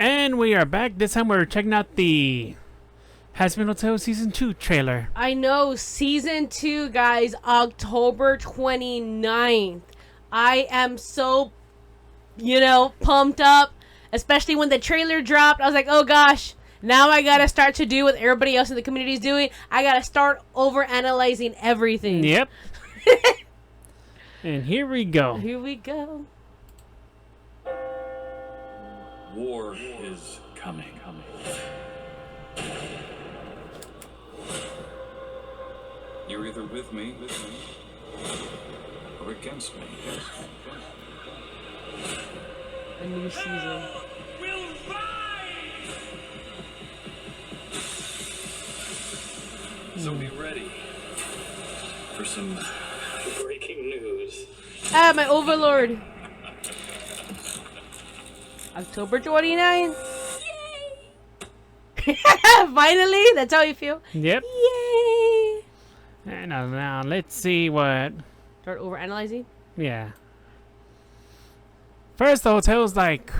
And we are back. This time we're checking out the Hazbin Hotel Season 2 trailer. I know, Season 2, guys, October 29th. I am so, pumped up, especially when the trailer dropped. I was like, oh gosh, now I gotta start to do what everybody else in the community is doing. I gotta start over analyzing everything. Yep. And here we go. Here we go. War is coming. You're either with me, or against me. A new season. So be ready for some breaking news. Ah, my overlord. October 29th. Yay! Finally, that's how you feel. Yep. Yay! And now let's see what. Start over analyzing. Yeah. First, the hotel's like.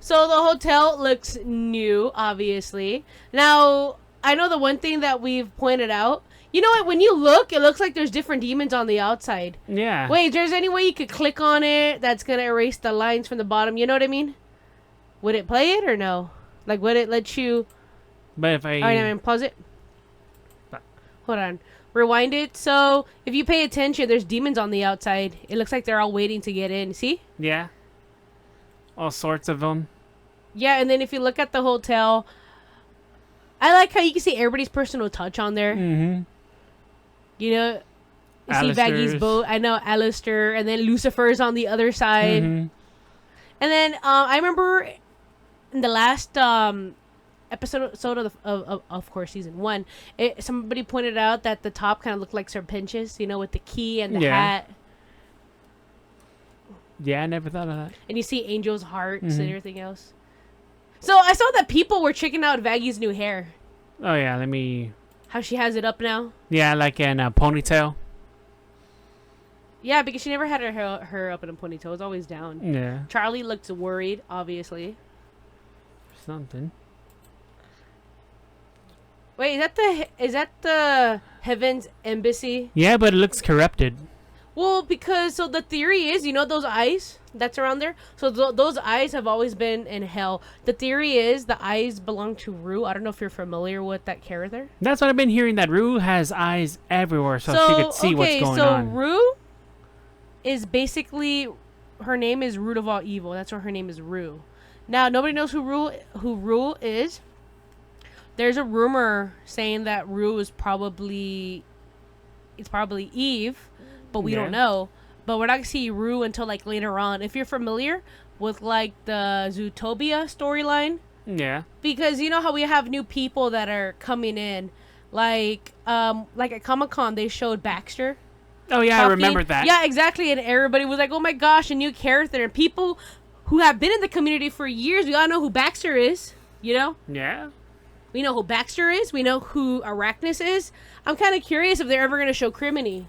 So the hotel looks new, obviously. Now, I know the one thing that we've pointed out. You know what? When you look, it looks like there's different demons on the outside. Yeah. Wait, there's any way you could click on it that's going to erase the lines from the bottom? You know what I mean? Would it play it or no? Like, would it let you... But if I... Alright, I mean, pause it. Hold on. Rewind it. So, if you pay attention, there's demons on the outside. It looks like they're all waiting to get in. See? Yeah. All sorts of them. Yeah, and then if you look at the hotel... I like how you can see everybody's personal touch on there. Mm-hmm. You know, you see Alistair's. Baggy's boat. I know Alistair, and then Lucifer's on the other side. Mm-hmm. And then I remember in the last episode of course, season 1, somebody pointed out that the top kind of looked like Serpentious, with the key and the hat. Yeah, I never thought of that. And you see Angel's hearts and everything else. So I saw that people were checking out Vaggy's new hair. Oh, yeah, let me... How she has it up now. Yeah, like in a ponytail. Yeah, because she never had her hair up in a ponytail. It was always down. Yeah. Charlie looked worried, obviously. Something. Wait, is that the Heaven's Embassy? Yeah, but it looks corrupted. Well, because the theory is, those eyes that's around there. So those eyes have always been in hell. The theory is the eyes belong to Rue. I don't know if you're familiar with that character. That's what I've been hearing. That Rue has eyes everywhere, so she could see what's going on. So Rue is basically, her name is Root of all evil. That's why her name is Rue. Now nobody knows who Rue is. There's a rumor saying that Rue is probably Eve. But we don't know. But we're not going to see Rue until, later on. If you're familiar with, the Zootopia storyline. Yeah. Because you know how we have new people that are coming in. Like at Comic-Con, they showed Baxter. Oh, yeah, talking. I remember that. Yeah, exactly. And everybody was like, oh, my gosh, a new character. And people who have been in the community for years, we all know who Baxter is, Yeah. We know who Baxter is. We know who Arachnus is. I'm kind of curious if they're ever going to show Criminy.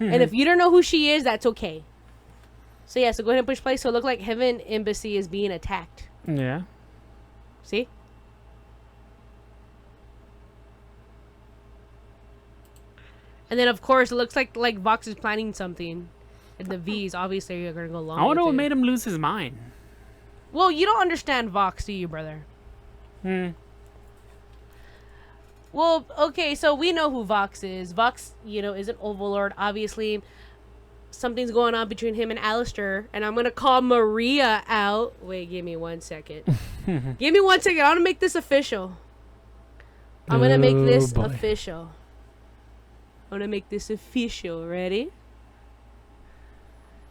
And if you don't know who she is, that's okay. So yeah, so go ahead and push play. So it looked like Heaven Embassy is being attacked. Yeah. See? And then of course it looks like Vox is planning something. And the V's obviously are gonna go along. I wonder with what it. made him lose his mind. Well, you don't understand Vox, do you, brother? Well, okay, so we know who Vox is. Vox, is an overlord. Obviously, something's going on between him and Alistair. And I'm going to call Maria out. Wait, give me 1 second. Give me 1 second. I want to make this official. I'm going to make this official. I want to make this official. Ready?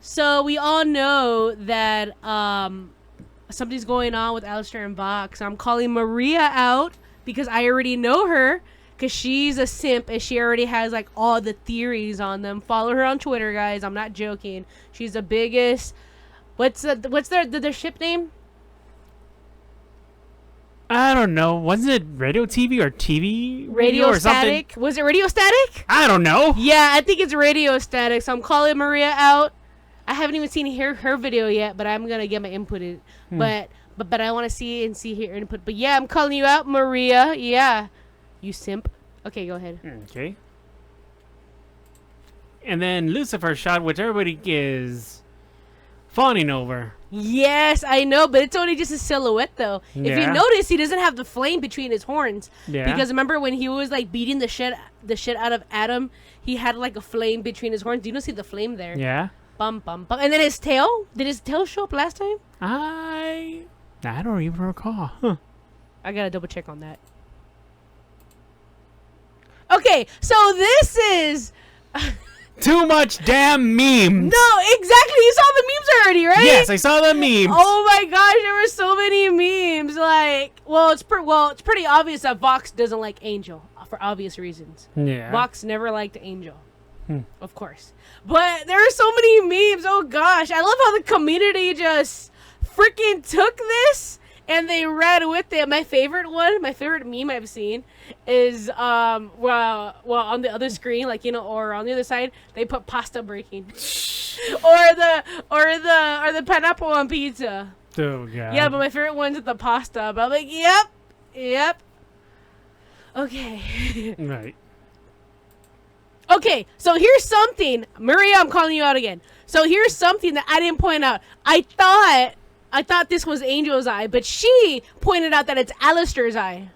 So, we all know that something's going on with Alistair and Vox. I'm calling Maria out. Because I already know her, because she's a simp and she already has all the theories on them. Follow her on Twitter, guys. I'm not joking. She's the biggest. What's their ship name? I don't know. Wasn't it radio TV or TV Radio or Static? something? Was it Radio Static? I don't know. Yeah, I think it's Radio Static. So I'm calling Maria out. I haven't even seen her video yet, but I'm gonna get my input in. But But I want to see and see her input. But yeah, I'm calling you out, Maria. Yeah. You simp. Okay, go ahead. Okay. And then Lucifer shot, which everybody is fawning over. Yes, I know, but it's only just a silhouette, though. If you Yeah. notice, he doesn't have the flame between his horns. Yeah. Because remember when he was like beating the shit out of Adam, he had like a flame between his horns. You don't see the flame there. Yeah. Bum bum bum. And then his tail. Did his tail show up last time? I don't even recall. Huh. I gotta double check on that. Okay, so this is. Too much damn memes. No, exactly. You saw the memes already, right? Yes, I saw the memes. Oh my gosh, there were so many memes. Like, it's pretty obvious that Vox doesn't like Angel for obvious reasons. Yeah. Vox never liked Angel, of course. But there are so many memes. Oh gosh, I love how the community just freaking took this and they ran with it. My favorite meme I've seen is well on the other screen, like, you know, or on the other side, they put pasta breaking, or the pineapple on pizza. Oh god. Yeah, but my favorite one's the pasta. But I'm like, yep. Okay. Right. Okay, so here's something. Maria, I'm calling you out again. So here's something that I didn't point out. I thought this was Angel's eye, but she pointed out that it's Alistair's eye.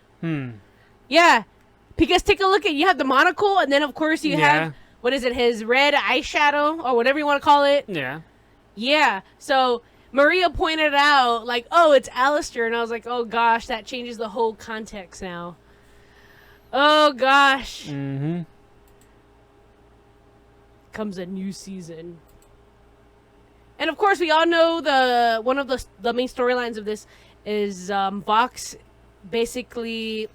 Yeah. Because take a look at, you have the monocle, and then of course you have, what is it, his red eyeshadow, or whatever you want to call it. Yeah. Yeah. So Maria pointed out, like, oh, it's Alistair, and I was like, oh gosh, that changes the whole context now. Oh gosh. Mm-hmm. Comes a new season. And of course, we all know one of the main storylines of this is Vox basically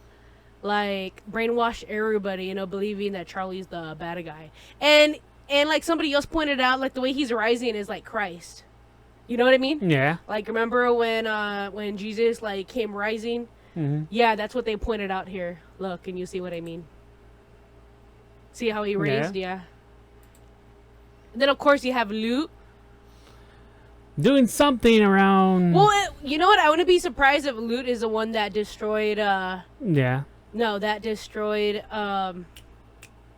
like brainwash everybody, you know, believing that Charlie's the bad guy. And like somebody else pointed out, like the way he's rising is like Christ. You know what I mean? Yeah. Like remember when Jesus like came rising? Mm-hmm. Yeah, that's what they pointed out here. Look, and you see what I mean? See how he raised? Yeah. And then of course you have Luke. Doing something around. Well, you know what? I wouldn't be surprised if Loot is the one that destroyed. Yeah. No, that destroyed. The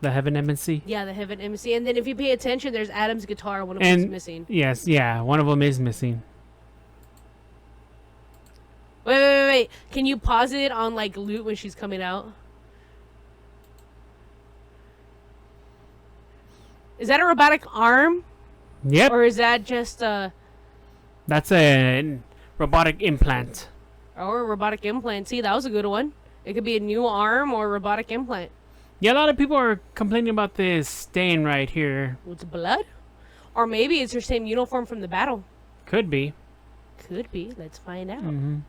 Heaven Embassy. Yeah, the Heaven Embassy. And then if you pay attention, there's Adam's guitar. One of them is missing. Yes, yeah, one of them is missing. Wait. Can you pause it on like Loot when she's coming out? Is that a robotic arm? Yep. Or is that just That's a robotic implant. Or a robotic implant? See, that was a good one. It could be a new arm or a robotic implant. Yeah, a lot of people are complaining about this stain right here. It's blood? Or maybe it's her same uniform from the battle. Could be. Could be. Let's find out. Mm-hmm.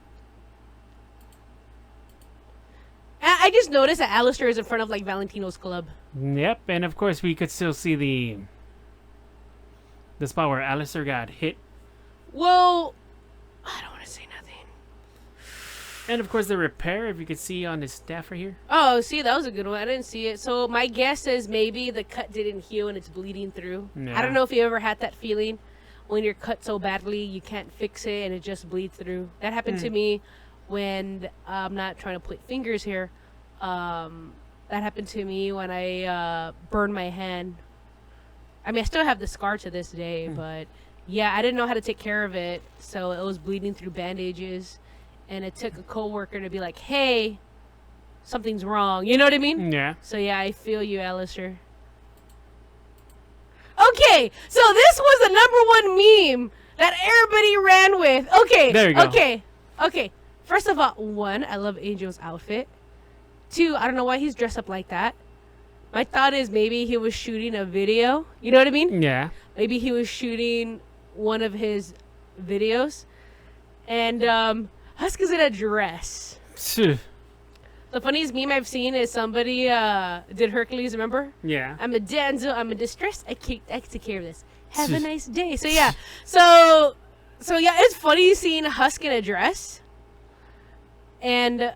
I just noticed that Alistair is in front of like Valentino's club. Yep, and of course we could still see the spot where Alistair got hit. Well, I don't want to say nothing. And of course the repair, if you could see on his staff right here. Oh, see, that was a good one. I didn't see it. So my guess is maybe the cut didn't heal and it's bleeding through. Yeah. I don't know if you ever had that feeling when you're cut so badly you can't fix it and it just bleeds through. That happened to me when I'm not trying to point fingers here. That happened to me when I burned my hand. I mean, I still have the scar to this day, but yeah, I didn't know how to take care of it, so it was bleeding through bandages, and it took a coworker to be like, "Hey, something's wrong." You know what I mean? Yeah. So yeah, I feel you, Alistair. Okay, so this was the #1 meme that everybody ran with. Okay, there you go. Okay. First of all, 1, I love Angel's outfit. 2, I don't know why he's dressed up like that. My thought is maybe he was shooting a video. You know what I mean? Yeah. Maybe he was shooting one of his videos. And Husk is in a dress. Phew. The funniest meme I've seen is somebody did Hercules, remember? Yeah. I'm a damsel, I'm in distress, I take care of this. Have a nice day. So yeah. So yeah, it's funny seeing Husk in a dress. And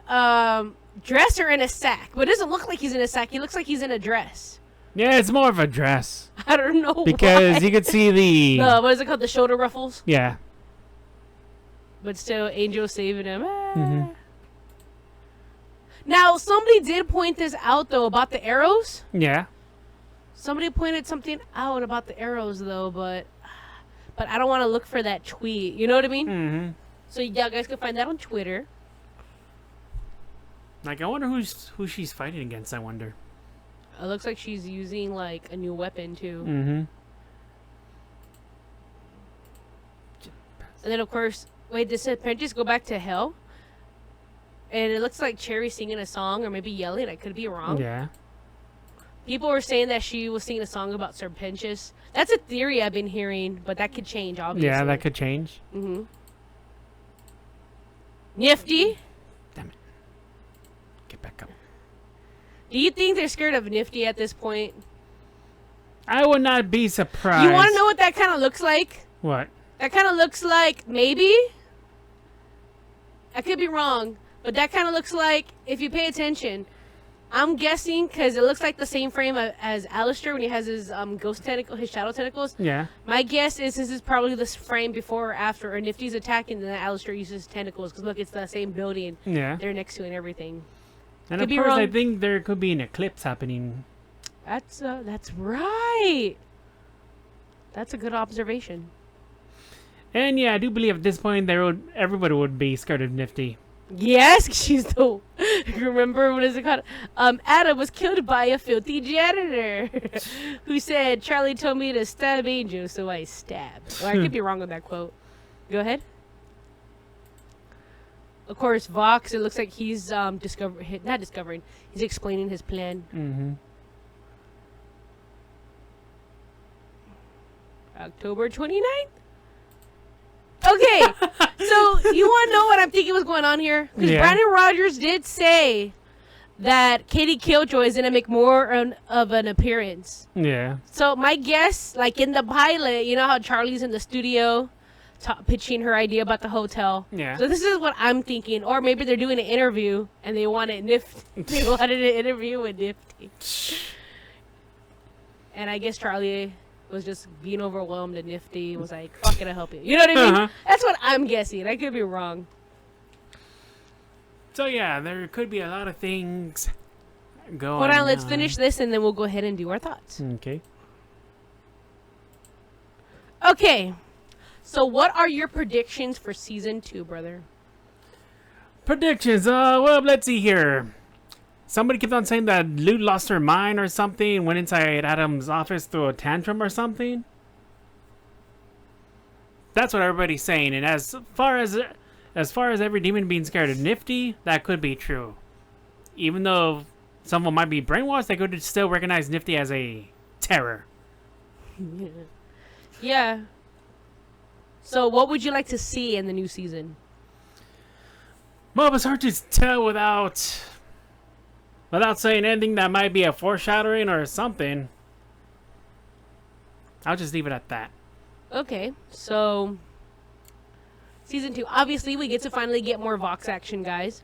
dress or in a sack. But it doesn't look like he's in a sack. He looks like he's in a dress. Yeah, it's more of a dress. I don't know Because why. you could see the... What is it called? The shoulder ruffles? Yeah. but still, Angel saving him. Mm-hmm. Now, somebody did point this out, though, about the arrows. Yeah. Somebody pointed something out about the arrows, though, but I don't want to look for that tweet. You know what I mean? Mm-hmm. So y'all guys can find that on Twitter. Like, I wonder who she's fighting against, I wonder. It looks like she's using, like, a new weapon, too. Mm-hmm. And then, of course, wait, does Apprentice go back to hell? And it looks like Cherry singing a song or maybe yelling. I could be wrong. Yeah. People were saying that she was singing a song about Serpentius. That's a theory I've been hearing, but that could change, obviously. Yeah, that could change. Mm-hmm. Nifty. Damn it. Get back up. Do you think they're scared of Nifty at this point? I would not be surprised. You want to know what that kind of looks like? What? That kind of looks like, maybe? I could be wrong, but that kind of looks like, if you pay attention, I'm guessing, because it looks like the same frame as Alistair when he has his ghost tentacle, his shadow tentacles. Yeah. My guess is this is probably this frame before or after, or Nifty's attacking, and then Alistair uses his tentacles, because look, it's the same building. Yeah. They're next to it and everything. And Could of be course, I wrong. think there could be an eclipse happening. That's right. That's a good observation. And yeah, I do believe at this point everybody would be scared of Nifty. Yes, she's the. Remember what is it called? Adam was killed by a filthy janitor who said, "Charlie told me to stab Angel, so I stabbed." Well, I could be wrong on that quote. Go ahead. Of course, Vox. It looks like he's not discovering. He's explaining his plan. Mm-hmm. October 29th? Okay, so you want to know what I'm thinking was going on here? Because Yeah. Brandon Rogers did say that Katie Killjoy is going to make more of an appearance. Yeah. So my guess, like in the pilot, you know how Charlie's in the studio pitching her idea about the hotel? Yeah. So this is what I'm thinking. Or maybe they're doing an interview and they wanted they wanted an interview with Nifty. And I guess Charlie was just being overwhelmed and Nifty was like, fuck it, I'll help you. You know what I mean? Uh-huh. That's what I'm guessing. I could be wrong. So yeah, there could be a lot of things going Hold on, let's finish this and then we'll go ahead and do our thoughts. Okay. Okay. So what are your predictions for season 2, brother? Predictions. Well, let's see here. Somebody kept on saying that Lou lost her mind or something, went inside Adam's office through a tantrum or something. That's what everybody's saying. And as far as every demon being scared of Nifty, that could be true. Even though someone might be brainwashed, they could still recognize Nifty as a terror. Yeah. So what would you like to see in the new season? Well, it's hard to tell without saying anything that might be a foreshadowing or something. I'll just leave it at that. Okay, so season 2. Obviously, we get to finally get more Vox action, guys.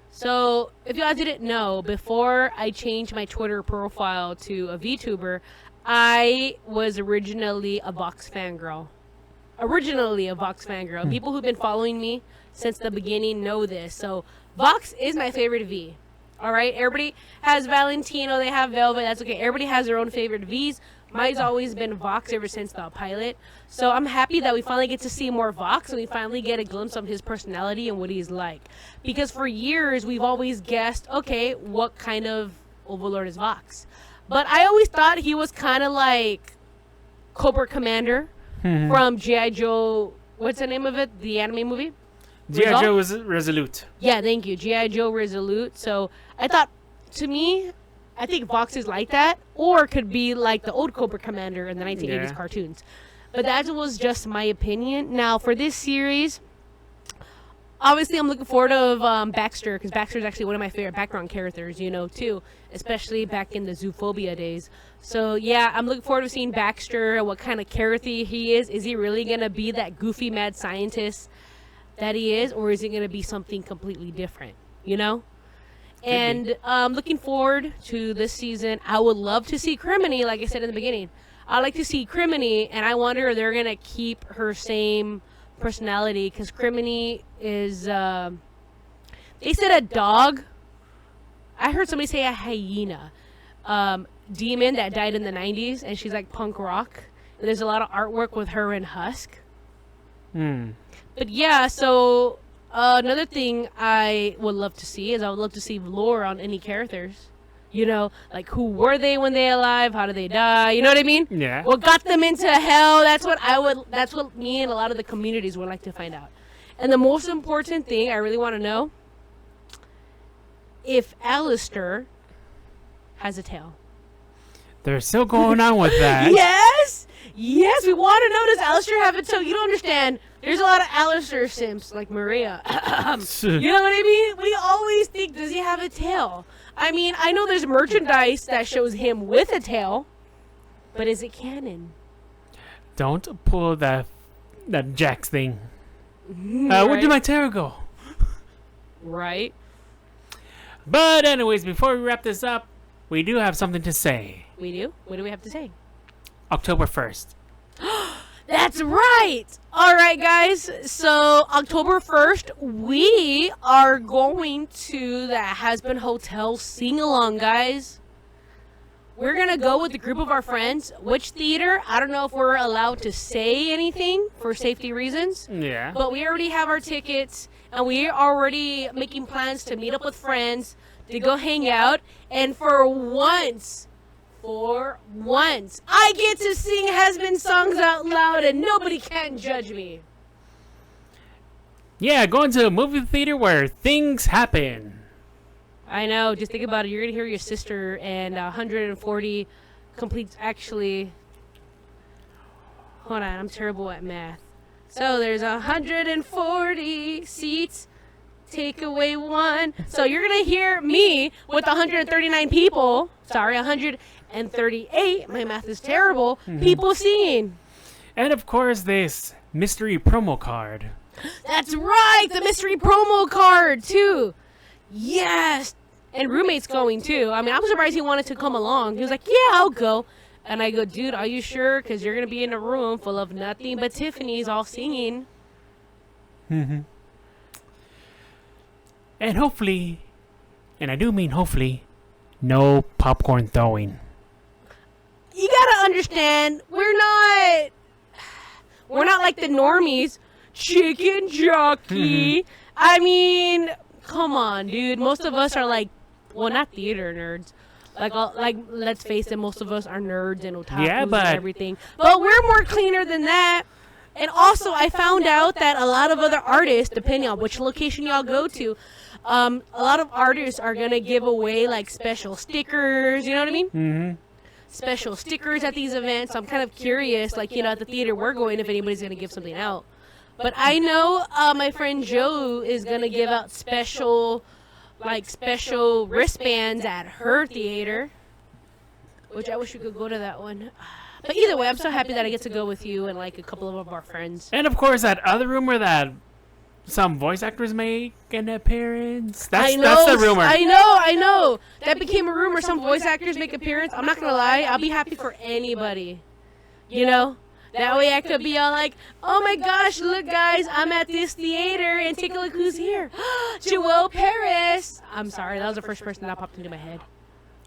So if y'all didn't know, before I changed my Twitter profile to a VTuber, I was originally a Vox fangirl. People who've been following me since the beginning know this. So Vox is my favorite V. All right, everybody has Valentino, they have Velvet, that's okay. Everybody has their own favorite Vs. Mine's always been Vox ever since the pilot. So I'm happy that we finally get to see more Vox and we finally get a glimpse of his personality and what he's like. Because for years, we've always guessed, okay, what kind of Overlord is Vox? But I always thought he was kind of like Cobra Commander from G.I. Joe, what's the name of it? The anime movie? G.I. Joe was Resolute. Yeah, thank you. G.I. Joe Resolute. So I thought, to me, I think Vox is like that, or could be like the old Cobra Commander in the 1980s cartoons. But that was just my opinion. Now, for this series, obviously I'm looking forward to Baxter, because Baxter is actually one of my favorite background characters, you know, too, especially back in the Zoophobia days. So, yeah, I'm looking forward to seeing Baxter and what kind of character he is. Is he really going to be that goofy mad scientist that he is, or is it going to be something completely different, you know? And looking forward to this season. I would love to see Criminy, like I said in the beginning. I like to see Criminy, and I wonder if they're going to keep her same personality because Criminy is. They said a dog. I heard somebody say a hyena. Demon that died in the 90s, and she's like punk rock. And there's a lot of artwork with her and Husk. But yeah, so another thing I would love to see is I would love to see lore on any characters. You know, like who were they when they alive? How did they die? You know what I mean? Yeah. What got them into hell? That's what me and a lot of the communities would like to find out. And the most important thing I really want to know, if Alistair has a tail. They're still going on with that. Yes, we want to know, does Alistair have a tail? You don't understand. There's a lot of Alistair simps like Maria. You know what I mean? We always think, does he have a tail? I mean, I know there's merchandise that shows him with a tail, but is it canon? Don't pull that Jax thing. Right. Where did my tail go? Right. But anyways, before we wrap this up, we do have something to say. We do? What do we have to say? October 1st. That's right. All right, guys. So October 1st, we are going to the Hazbin Hotel sing-along, guys. We're going to go with a group of our friends. Which theater? I don't know if we're allowed to say anything for safety reasons. Yeah. But we already have our tickets, and we are already making plans to meet up with friends, to go hang out. And for once, I get to sing Hazbin songs out loud, and nobody can judge me. Yeah, going to a movie theater where things happen. I know. Just think about it. You're going to hear your sister and 140 complete. Actually, hold on. I'm terrible at math. So there's 140 seats. Take away one. So you're going to hear me with 139 people. Sorry, 138. My math is terrible. People singing. And of course, this mystery promo card. That's right. The mystery promo card, too. Yes. And roommate's going, too. I mean, I'm surprised he wanted to come along. He was like, yeah, I'll go. And I go, dude, are you sure? Because you're going to be in a room full of nothing but Tiffany's all singing. And hopefully, and I do mean hopefully, no popcorn throwing. You gotta understand, we're not like the normies. Chicken jockey. I mean, come on, dude. Most of us are like, well, not theater nerds. Like, let's face it, most of us are nerds and otakus and everything. But we're more cleaner than that. And also, I found out that a lot of other artists, depending on which location y'all go to, a lot of artists are going to give away, like, special stickers, you know what I mean? Special stickers at these events. So I'm kind of curious, like, you know, at the theater we're going, if anybody's going to give something out. But I know my friend Joe is going to give out special wristbands at her theater, which I wish we could go to that one. But either way, I'm so happy that I get to go with you and, like, a couple of our friends. And of course, that other rumor that some voice actors make an appearance. That's the rumor. I know. That became a rumor. Some voice actors make appearance. I'm not going to lie. I'll be happy for anybody. You know? That way I could be all like, oh my gosh, look guys, I'm at this theater and take a look who's here. Joelle Paris. I'm sorry, that was the first person that popped into my head.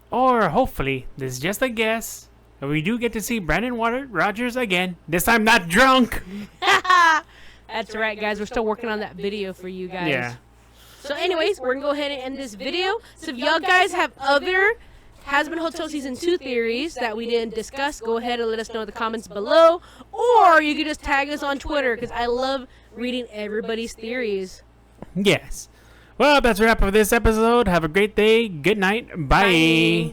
Or hopefully, this is just a guess, and we do get to see Brandon Rogers again. This time not drunk. That's right, guys. We're still working on that video for you guys. Yeah. So anyways, we're going to go ahead and end this video. So if y'all guys have other Hazbin Hotel Season 2 theories that we didn't discuss, go ahead and let us know in the comments below. Or you can just tag us on Twitter, because I love reading everybody's theories. Yes. Well, that's a wrap for this episode. Have a great day. Good night. Bye.